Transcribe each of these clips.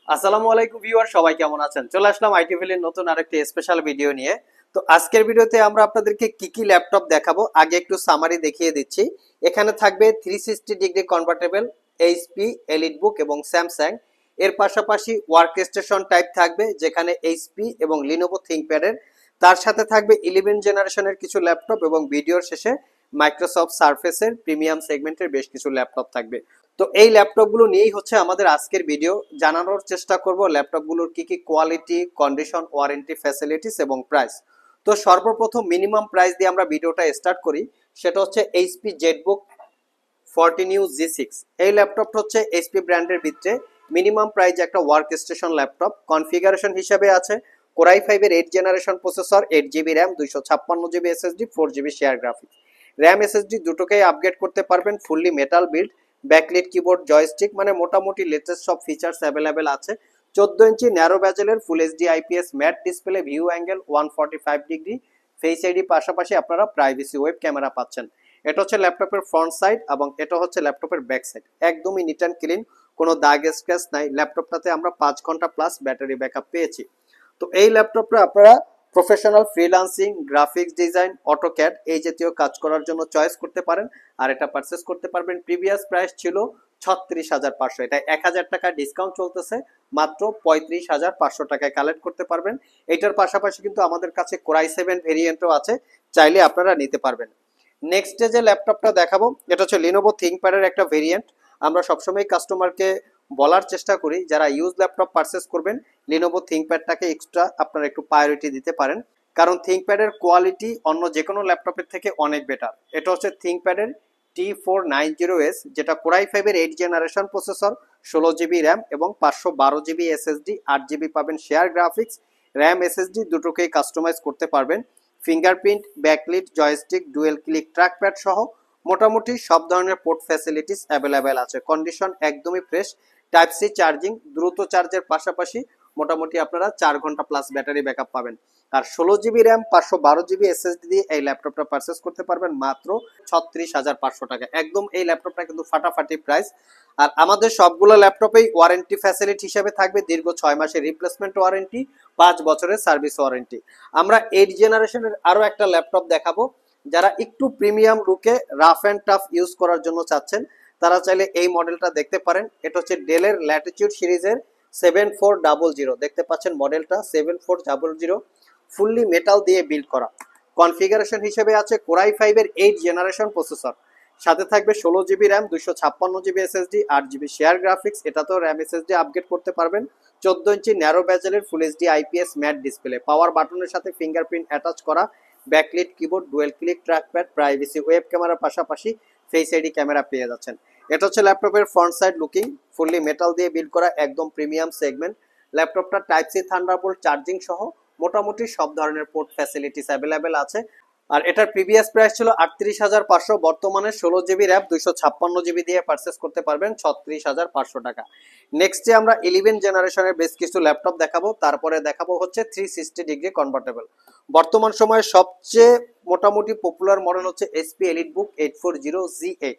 আসসালামু আলাইকুম ভিউয়ার, সবাই কেমন আছেন? চলে আসলাম আইটি ভ্যালির নতুন আরেকটি স্পেশাল ভিডিও নিয়ে। তো আজকের ভিডিওতে আমরা আপনাদেরকে কি কি ল্যাপটপ দেখাবো আগে একটু সামারি দেখিয়ে দিচ্ছি। এখানে থাকবে 360 ডিগ্রি কনভার্টেবল এইচপি, এলিটবুক এবং স্যামসাং। এর পাশাপাশি ওয়ার্ক স্টেশন টাইপ থাকবে যেখানে এইচপি এবং লিনোভো থিংকপ্যাডের। তার সাথে থাকবে 11 জেনারেশনের কিছু ল্যাপটপ এবং ভিডিওর শেষে মাইক্রোসফট সারফেসের প্রিমিয়াম সেগমেন্টের বেশ কিছু ল্যাপটপ থাকবে। তো এই ল্যাপটপগুলো নিয়েই হচ্ছে আমাদের আজকের ভিডিও। জানানোর চেষ্টা করব ল্যাপটপগুলোর কি কি কোয়ালিটি, কন্ডিশন, ওয়ারেন্টি, ফ্যাসিলিটিস এবং প্রাইস। তো সর্বপ্রথম মিনিমাম প্রাইস দিয়ে আমরা ভিডিওটা স্টার্ট করি। সেটা হচ্ছে এইচপি জেটবুক 14U G6। এই ল্যাপটপটা হচ্ছে এইচপি ব্র্যান্ডের ভিতরে মিনিমাম প্রাইস একটা ওয়ার্ক স্টেশন ল্যাপটপ। কনফিগারেশন হিসেবে আছে কোরাই 5 এর 8 generation processor, 8 GB RAM, 256 GB SSD, 4 GB share graphics. RAM SSD দুটোকেই আপগ্রেড করতে পারবেন। Fully metal build, backlit keyboard, joystick, মানে মোটামুটি লেটেস্ট সব ফিচার্স অ্যাভেলেবেল আছে। 14 ইঞ্চি ন্যারো ব্যাজেলের full HD IPS matte display, view angle 145 degree, face ID, পাশাপাশি আপনারা প্রাইভেসি ওয়েব ক্যামেরা পাচ্ছেন। এটা হচ্ছে ল্যাপটপের ফ্রন্ট সাইড এবং এটা হচ্ছে ল্যাপটপের ব্যাক সাইড। একদমই নিট অ্যান্ড ক্লিন, কোনো দাগ স্ক্র্যাচ নাই। ল্যাপটপটাতে আমরা 5 ঘন্টা প্লাস ব্যাটারি ব্যাকআপ পেয়েছি। তো এই ল্যাপটপটা আপনারা professional freelancing, graphics design, AutoCAD এই জাতীয় কাজ করার জন্য চয়েস করতে পারেন। আর এটা পারচেস করতে পারবেন। প্রিভিয়াস প্রাইস ছিল 36,500, এটা 1,000 টাকা ডিসকাউন্ট চলতেছে, মাত্র 35,500 টাকায় কালেক্ট করতে পারবেন। এটার পাশাপাশি কিন্তু আমাদের কাছে কোরাই 7 ভেরিয়েন্টও আছে, চাইলে আপনারা নিতে পারবেন। নেক্সট যে ল্যাপটপটা দেখাবো এটা হচ্ছে লিনোভো থিংকপ্যাডের একটা ভেরিয়েন্ট। আমরা সবসময় কাস্টমারকে বলার চেষ্টা করি যারা ইউজ ল্যাপটপ পারচেস করবেন লিনোভো থিংকপ্যাডটাকে এক্সট্রা আপনারা একটু প্রায়োরিটি দিতে পারেন, কারণ থিংকপ্যাডের কোয়ালিটি অন্য যে কোনো ল্যাপটপের থেকে অনেক বেটার। এটা হচ্ছে থিংকপ্যাডের T490S, যেটা কোরাই 5 এর 8 জেনারেশন প্রসেসর, 16 জিবি র্যাম এবং 512 জিবি এসএসডি, 8 জিবি পাবেন শেয়ার গ্রাফিক্স। র্যাম এসএসডি দুটোকেই কাস্টমাইজ করতে পারবেন। Fingerprint, backlit, joystick, dual click trackpad সহ মোটামুটি সব ধরনের পোর্ট ফ্যাসিলিটিস অ্যাভেলেবেল আছে। কন্ডিশন একদমই ফ্রেশ। টাইপ সি চার্জিং, দ্রুত চার্জের পাশাপাশি মোটামুটি আপনারা 4 ঘন্টা প্লাস ব্যাটারি ব্যাকআপ পাবেন। আর 16 জিবি র্যাম, 512 জিবি এসএসডি দিয়ে এই ল্যাপটপটা পারচেস করতে পারবেন মাত্র 36,500 টাকা। একদম এই ল্যাপটপটা কিন্তু ফাটাফাটি প্রাইস। আর আমাদের সবগুলো ল্যাপটপেই ওয়ারেন্টি ফ্যাসিলিটি হিসেবে থাকবে দীর্ঘ 6 মাসের রিপ্লেসমেন্ট ওয়ারেন্টি, 5 বছরের সার্ভিস ওয়ারেন্টি। আমরা 8 জেনারেশনের আরো একটা ল্যাপটপ দেখাবো। যারা একটু প্রিমিয়াম লুকে রাফ অ্যান্ড টাফ ইউজ করার জন্য চাচ্ছেন তারা চাইলে এই মডেলটা দেখতে পারেন। এটা হচ্ছে ডেলের ল্যাটিটিউড সিরিজের 7400, দেখতে পাচ্ছেন মডেলটা 7400, ফুললি মেটাল দিয়ে বিল্ড করা। কনফিগারেশন হিসেবে আছে কোরাই 5 এর 8 জেনারেশন প্রসেসর, সাথে থাকবে 16 GB RAM, 256 GB SSD, 8 GB share graphics. এটাতেও র্যাম এসএসডি আপগ্রেড করতে পারবেন। 14 ইঞ্চি ন্যারো ব্যাজেলের full HD IPS matte display, power বাটনের সাথে ফিঙ্গারপ্রিন্ট অ্যাটাচ করা, backlit keyboard, dual click trackpad, privacy web ক্যামেরার পাশাপাশি ফেস আইডি ক্যামেরা পেয়ে যাচ্ছেন। এটা হচ্ছে ল্যাপটপের front side looking, fully metal দিয়ে বিল্ড করা, একদম প্রিমিয়াম সেগমেন্ট। ল্যাপটপটা টাইপ সি থান্ডারবোল্ট চার্জিং সহ মোটামুটি সব ধরনের পোর্ট ফ্যাসিলিটিস অ্যাভেলেবেল আছে। আর এটার প্রিভিয়াস প্রাইস ছিল 38,500, বর্তমানে 16 জিবি র্যাম, 256 জিবি দিয়ে পারচেস করতে পারবেন 36,500 টাকা। নেক্সটে আমরা 11 জেনারেশনের বেশ কিছু ল্যাপটপ দেখাবো, তারপরে দেখাবো হচ্ছে 360 ডিগ্রি কনভার্টেবল। বর্তমান সময়ে সবচেয়ে মোটামুটি পপুলার মডেল হচ্ছে এইচপি এলিটবুক 840G8।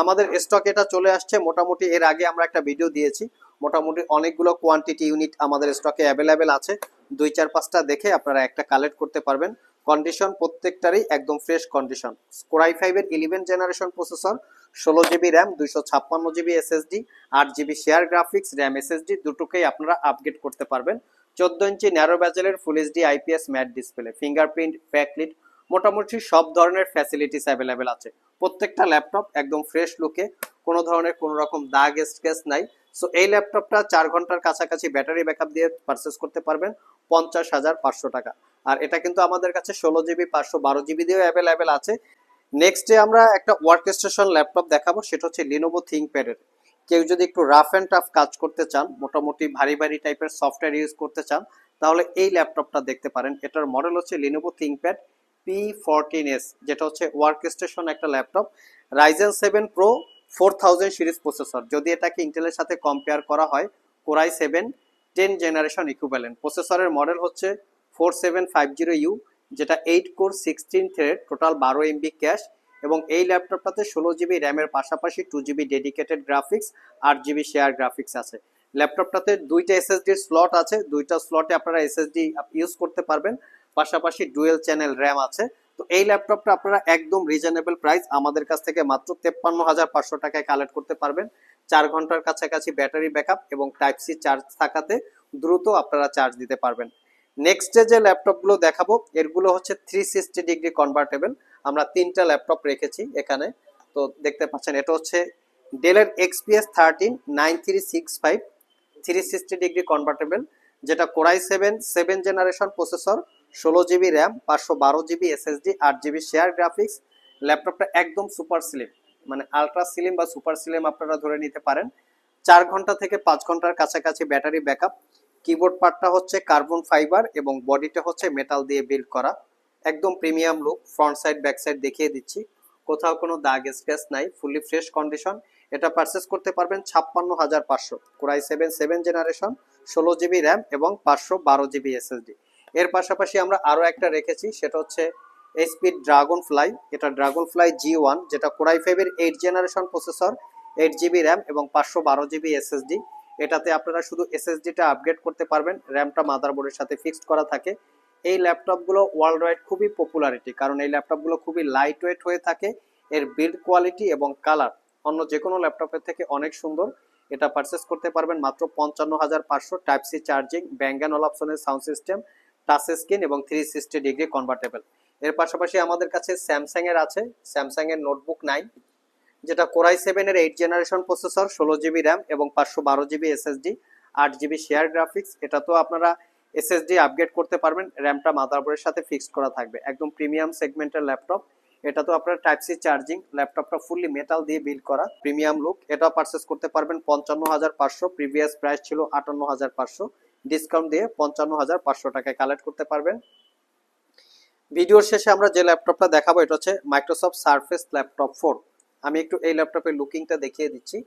আমাদের স্টক এটা চলে আসছে। মোটামুটি এর আগে আমরা একটা ভিডিও দিয়েছি, মোটামুটি অনেকগুলো কোয়ান্টিটি ইউনিট আমাদের স্টকে অ্যাভেলেবেল আছে। 2-4-5টা দেখে আপনারা একটা কালেক্ট করতে পারবেন। কন্ডিশন প্রত্যেকটারই একদম ফ্রেশ কন্ডিশন। কোরাই 5 এর 11 generation processor, 16 GB RAM, 256 GB SSD, 8 GB share graphics, RAM SSD দুটোকেই আপনারা আপগ্রেড করতে পারবেন। 14 ইঞ্চি ন্যারো ব্যাজেলের full HD IPS matte display, fingerprint, backlit, মোটামুটি সব ধরনের ফ্যাসিলিটিস অ্যাভেলেবেল আছে। প্রত্যেকটা ল্যাপটপ একদম ফ্রেশ লুকে, কোনো ধরনের কোনো রকম দাগ স্ক্র্যাচ নাই। সো এই ল্যাপটপটা 4 ঘন্টার কাছাকাছি ব্যাটারি ব্যাকআপ দিয়ে পারচেস করতে পারবেন 50,500 টাকা। আর এটা কিন্তু আমাদের কাছে 16 জিবি, 512 জিবি দিয়েও অ্যাভেলেবেল আছে। নেক্সটে আমরা একটা ওয়ার্ক স্টেশন ল্যাপটপ দেখাবো, সেটা হচ্ছে লিনোভো থিংকপ্যাডের। কেউ যদি একটু রাফ অ্যান্ড টাফ কাজ করতে চান, মোটামুটি ভারী ভারী টাইপের সফটওয়্যার ইউজ করতে চান, তাহলে এই ল্যাপটপটা দেখতে পারেন। এটার মডেল হচ্ছে লিনোভো থিংকপ্যাড P14S, যেটা হচ্ছে ওয়ার্ক স্টেশন একটা laptop. Ryzen 7 pro 4000 series processor, যদি এটাকে ইন্টেলের সাথে কম্পেয়ার করা হয় কোরাই 7 10 জেনারেশন ইকুইভ্যালেন্ট। প্রসেসরের মডেল হচ্ছে 4750U, যেটা 8 core 16 thread, total 12 MB cash. এবং এই ল্যাপটপটাতে 16 জিবি র্যামের পাশাপাশি 2 GB dedicated graphics, 8 GB share graphics আছে। ল্যাপটপটাতে দুইটা এসএসডি স্লট আছে, দুইটা স্লটে আপনারা এসএসডি ইউজ করতে পারবেন, পাশাপাশি ডুয়েল চ্যানেল র্যাম আছে। তো এই ল্যাপটপটা আপনারা একদম রিজনেবল প্রাইস আমাদের কাছ থেকে মাত্র 53,500 টাকায় কালেক্ট করতে পারবেন। 4 ঘন্টার কাছাকাছি ব্যাটারি ব্যাকআপ এবং টাইপ সি চার্জ থাকাতে দ্রুত আপনারা চার্জ দিতে পারবেন। নেক্সট যে ল্যাপটপগুলো দেখাবো এরগুলো হচ্ছে 360 ডিগ্রি কনভার্টেবল। আমরা 3টা ল্যাপটপ রেখেছি এখানে। তো দেখতে পাচ্ছেন এটা হচ্ছে ডেলের XPS 13 9365 360 ডিগ্রি কনভার্টেবল, যেটা core i 7 generation processor, 16 GB RAM, 512 GB SSD, 8 GB share graphics. ল্যাপটপটা একদম সুপার স্লিম, মানে আলট্রা স্লিম বা সুপার স্লিম আপনারা ধরে নিতে পারেন। 4 ঘন্টা থেকে 5 ঘন্টার কাছাকাছি ব্যাটারি ব্যাকআপ। কিবোর্ড পার্টটা হচ্ছে কার্বন ফাইবার এবং বডিটা হচ্ছে মেটাল দিয়ে বিল্ড করা, একদম premium look. Front side back side দেখিয়ে দিচ্ছি, কোথাও কোনো দাগ স্ক্র্যাচ নাই, ফুললি ফ্রেশ কন্ডিশন। এটা পারচেস করতে পারবেন 56,500। কোরাই 7 জেনারেশন, 16 জিবি র্যাম এবং 512 জিবি এসএসডি। এর পাশাপাশি আমরা আরো একটা রেখেছি, সেটা হচ্ছে এইচপি ড্রাগন ফ্লাই। এটা ড্রাগন ফ্লাই G1, যেটা core i 8 generation processor, 8 GB RAM এবং 512 জিবি এসএসডি। এটাতে আপনারা শুধু এসএসডিটা আপগ্রেড করতে পারবেন, র্যামটা মাদারবোর্ডের সাথে ফিক্সড করা থাকে। এই ল্যাপটপগুলো ওয়ার্ল্ড ওয়াইড খুবই পপুলারিটি, কারণ এই ল্যাপটপগুলো খুবই লাইট ওয়েট হয়ে থাকে। এর বিল্ড কোয়ালিটি এবং কালার অন্য যে কোনো ল্যাপটপের থেকে অনেক সুন্দর। এটা পারচেস করতে পারবেন মাত্র 55,500। Type C charging, Bang and অলাপসনের সাউন্ড সিস্টেম, টাচ স্ক্রিন এবং 360 ডিগ্রি কনভার্টেবল। এর পাশাপাশি আমাদের কাছে স্যামসাং এর আছে, স্যামসাং এর নোটবুক 9, যেটা core i 8 generation processor, 16 GB RAM এবং 512 GB SSD, 8 GB share graphics. এটা তো আপনারা এসএসডি আপগ্রেড করতে পারবেন, র্যামটা মাদারবোর্ডের সাথে ফিক্সড করা থাকবে, একদম প্রিমিয়াম সেগমেন্টের ল্যাপটপ। এটা তো আপনার টাইপ সি চার্জিং, ল্যাপটপটা ফুললি মেটাল দিয়ে বিল্ড করা, প্রিমিয়াম লুক। এটা পারচেস করতে পারবেন 55,500। প্রিভিয়াস প্রাইস ছিল 58,500, ডিসকাউন্ট দিয়ে 55,500 টাকায় কালেক্ট করতে পারবেন। ভিডিওর শেষে আমরা যে ল্যাপটপটা দেখাবো এটা হচ্ছে মাইক্রোসফট সারফেস ল্যাপটপ 4। আমি একটু এই ল্যাপটপের লুকিংটা দেখিয়ে দিচ্ছি,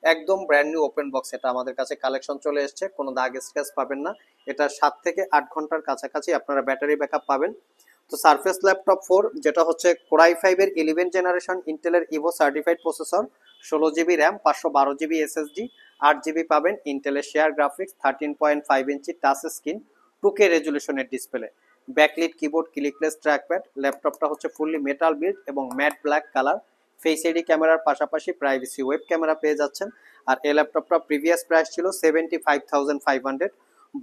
একদম ব্র্যান্ড নিউ ওপেন বক্স। এটা আমাদের কাছে কালেকশন চলে এসেছে, কোনো দাগ স্ক্র্যাচ পাবেন না। এটা 7 থেকে 8 ঘন্টার কাছাকাছি আপনারা ব্যাটারি ব্যাকআপ পাবেন। তো সারফেস ল্যাপটপ 4, যেটা হচ্ছে কোরাই 11 জেনারেশন ইন্টেলের Evo certified processor, 16 GB RAM, 512 GB SSD, 8 GB পাবেন ইন্টেলের share graphics, 13.5 inch touch screen, 2K রেজুলেশনের display, backlit keyboard, clickless trackpad. ল্যাপটপটা হচ্ছে ফুললি মেটাল বিল্ড এবং matte black colour. Face ID ক্যামেরার পাশাপাশি প্রাইভেসি ওয়েব ক্যামেরা পেয়ে যাচ্ছেন। আর এই ল্যাপটপটা প্রিভিয়াস প্রাইস ছিল 75,500,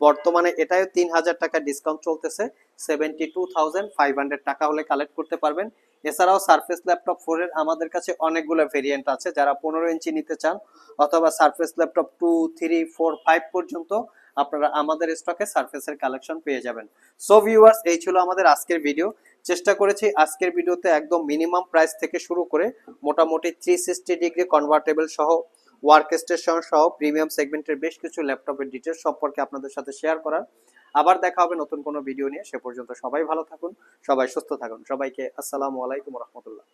বর্তমানে এটাও 3,000 টাকা ডিসকাউন্ট চলতেছে, 72,500 টাকা হলে কালেক্ট করতে পারবেন। এছাড়াও সারফেস ল্যাপটপ 4 এর আমাদের কাছে অনেকগুলো ভেরিয়েন্ট আছে, যারা 15 ইঞ্চি নিতে চান অথবা সারফেস ল্যাপটপ 2, 3, 4, 5 পর্যন্ত আপনারা আমাদের স্টকে সারফেসের কালেকশন পেয়ে যাবেন। সো ভিউয়ার্স, এই ছিল আমাদের আজকের ভিডিও। চেষ্টা করেছি আজকের ভিডিওতে একদম মিনিমাম প্রাইস থেকে শুরু করে মোটামুটি 360 ডিগ্রি কনভার্টেবল সহ, ওয়ার্ক স্টেশন সহ প্রিমিয়াম সেগমেন্টের বেশ কিছু ল্যাপটপের ডিটেলস সম্পর্কে আপনাদের সাথে শেয়ার করার। আবার দেখা হবে নতুন কোনো ভিডিও নিয়ে। সে পর্যন্ত সবাই ভালো থাকুন, সবাই সুস্থ থাকুন। সবাইকে আসসালামু আলাইকুম রহমতুল্লাহ।